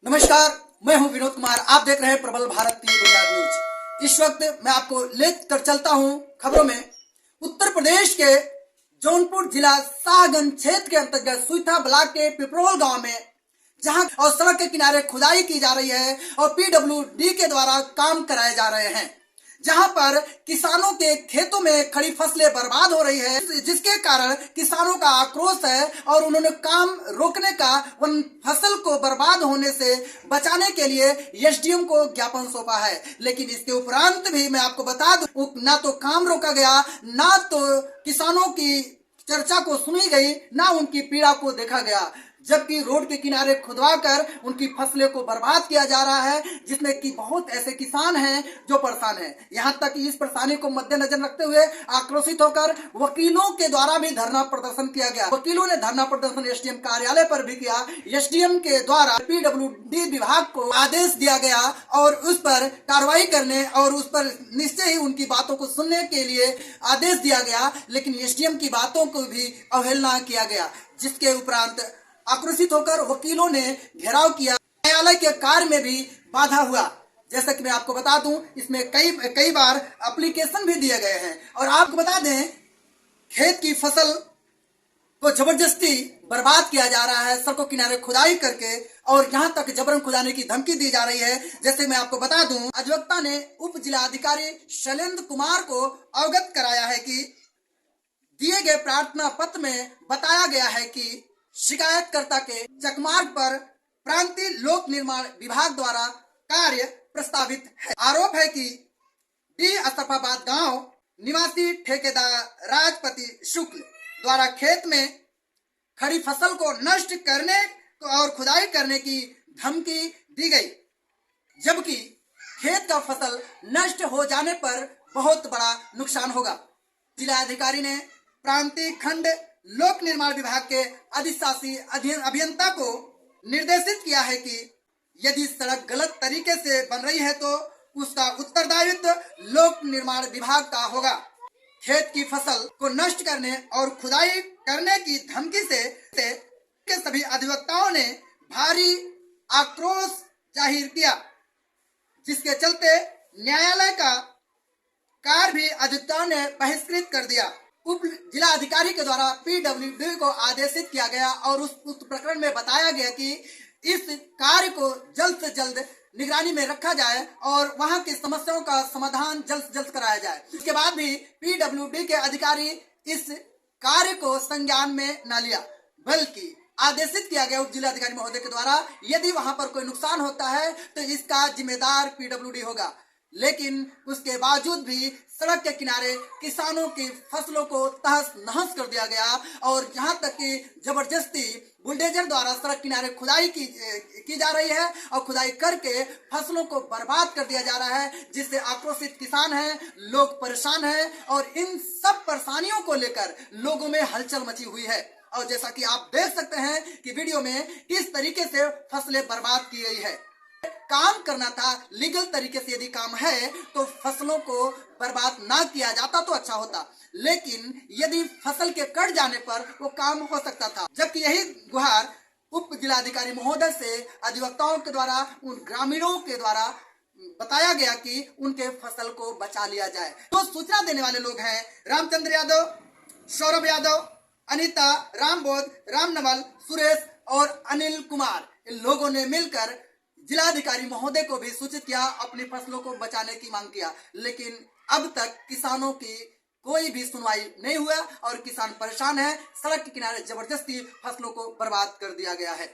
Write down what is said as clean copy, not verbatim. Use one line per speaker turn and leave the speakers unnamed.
नमस्कार, मैं हूं विनोद कुमार। आप देख रहे हैं प्रबल भारत की बुनियाद न्यूज। इस वक्त मैं आपको लेकर चलता हूं खबरों में। उत्तर प्रदेश के जौनपुर जिला शाहगंज क्षेत्र के अंतर्गत सुईथा ब्लॉक के पिपरोल गांव में जहां और सड़क के किनारे खुदाई की जा रही है और पीडब्ल्यूडी के द्वारा काम कराए जा रहे हैं, जहां पर किसानों के खेतों में खड़ी फसलें बर्बाद हो रही है, जिसके कारण किसानों का आक्रोश है और उन्होंने काम रोकने का, उन फसल को बर्बाद होने से बचाने के लिए एसडीएम को ज्ञापन सौंपा है। लेकिन इसके उपरांत भी मैं आपको बता दूं, ना तो काम रोका गया, ना तो किसानों की चर्चा को सुनी गई, ना उनकी पीड़ा को देखा गया, जबकि रोड के किनारे खुदवा कर उनकी फसलें को बर्बाद किया जा रहा है, जिसमें कि बहुत ऐसे किसान हैं जो परेशान हैं। यहां तक इस परेशानी को मद्देनजर रखते हुए आक्रोशित होकर वकीलों के द्वारा भी धरना प्रदर्शन किया गया। वकीलों ने धरना प्रदर्शन एसडीएम कार्यालय पर भी किया। एसडीएम के द्वारा पीडब्ल्यूडी विभाग को आदेश दिया गया और उस पर कार्रवाई करने और उस पर निश्चय ही उनकी बातों को सुनने के लिए आदेश दिया गया, लेकिन एसडीएम की बातों को भी अवहेलना किया गया, जिसके उपरांत आक्रोशित होकर वकीलों ने घेराव किया। न्यायालय के कार्य में भी बाधा हुआ। जैसा कि मैं आपको बता दूं, इसमें कई बार एप्लीकेशन भी दिए गए हैं। और आपको बता दें, खेत की फसल को जबरदस्ती बर्बाद किया जा रहा है, सड़कों किनारे खुदाई करके, और यहां तक जबरन खुदाने की धमकी दी जा रही है। जैसे मैं आपको बता दूं, अधिवक्ता ने उप जिलाधिकारी शैलेंद्र कुमार को अवगत कराया है कि दिए गए प्रार्थना पत्र में बताया गया है कि शिकायतकर्ता के चकमार्ग पर प्रांतीय लोक निर्माण विभाग द्वारा कार्य प्रस्तावित है। आरोप है कि डी अस्तफाबाद गांव निवासी ठेकेदार राजपति शुक्ल द्वारा खेत में खड़ी फसल को नष्ट करने और खुदाई करने की धमकी दी गई, जबकि खेत का फसल नष्ट हो जाने पर बहुत बड़ा नुकसान होगा। जिलाधिकारी ने प्रांतीय खंड लोक निर्माण विभाग के अधिशासी अभियंता को निर्देशित किया है कि यदि सड़क गलत तरीके से बन रही है तो उसका उत्तरदायित्व लोक निर्माण विभाग का होगा। खेत की फसल को नष्ट करने और खुदाई करने की धमकी से के सभी अधिवक्ताओं ने भारी आक्रोश जाहिर किया, जिसके चलते न्यायालय का कार्य भी अधिवक्ताओं ने बहिष्कृत कर दिया। उप जिला अधिकारी के द्वारा पीडब्ल्यूडी को आदेशित किया गया और उस प्रकरण में बताया गया कि इस कार्य को जल्द से जल्द निगरानी में रखा जाए और वहां की समस्याओं का समाधान जल्द से जल्द कराया जाए। इसके बाद भी पीडब्ल्यूडी के अधिकारी इस कार्य को संज्ञान में न लिया, बल्कि आदेशित किया गया उप जिलाधिकारी महोदय के द्वारा, यदि वहां पर कोई नुकसान होता है तो इसका जिम्मेदार पीडब्ल्यूडी होगा। लेकिन उसके बावजूद भी सड़क के किनारे किसानों की फसलों को तहस नहस कर दिया गया और यहाँ तक कि जबरदस्ती बुलडोजर द्वारा सड़क किनारे खुदाई की जा रही है और खुदाई करके फसलों को बर्बाद कर दिया जा रहा है, जिससे आक्रोशित किसान हैं, लोग परेशान हैं और इन सब परेशानियों को लेकर लोगों में हलचल मची हुई है। और जैसा कि आप देख सकते हैं कि वीडियो में किस तरीके से फसलें बर्बाद की गई है। काम करना था लीगल तरीके से, यदि काम है तो फसलों को बर्बाद ना किया जाता तो अच्छा होता, लेकिन यदि फसल के कट जाने पर वो काम हो सकता था। जबकि यही गुहार उप जिलाधिकारी महोदय से अधिवक्ताओं के द्वारा उन ग्रामीणों के द्वारा बताया गया कि उनके फसल को बचा लिया जाए। तो सूचना देने वाले लोग हैं रामचंद्र यादव, सौरभ यादव, अनिता, रामबोध, रामनवल, सुरेश और अनिल कुमार। इन लोगों ने मिलकर जिलाधिकारी महोदय को भी सूचित किया, अपनी फसलों को बचाने की मांग किया, लेकिन अब तक किसानों की कोई भी सुनवाई नहीं हुआ और किसान परेशान है। सड़क के किनारे जबरदस्ती फसलों को बर्बाद कर दिया गया है।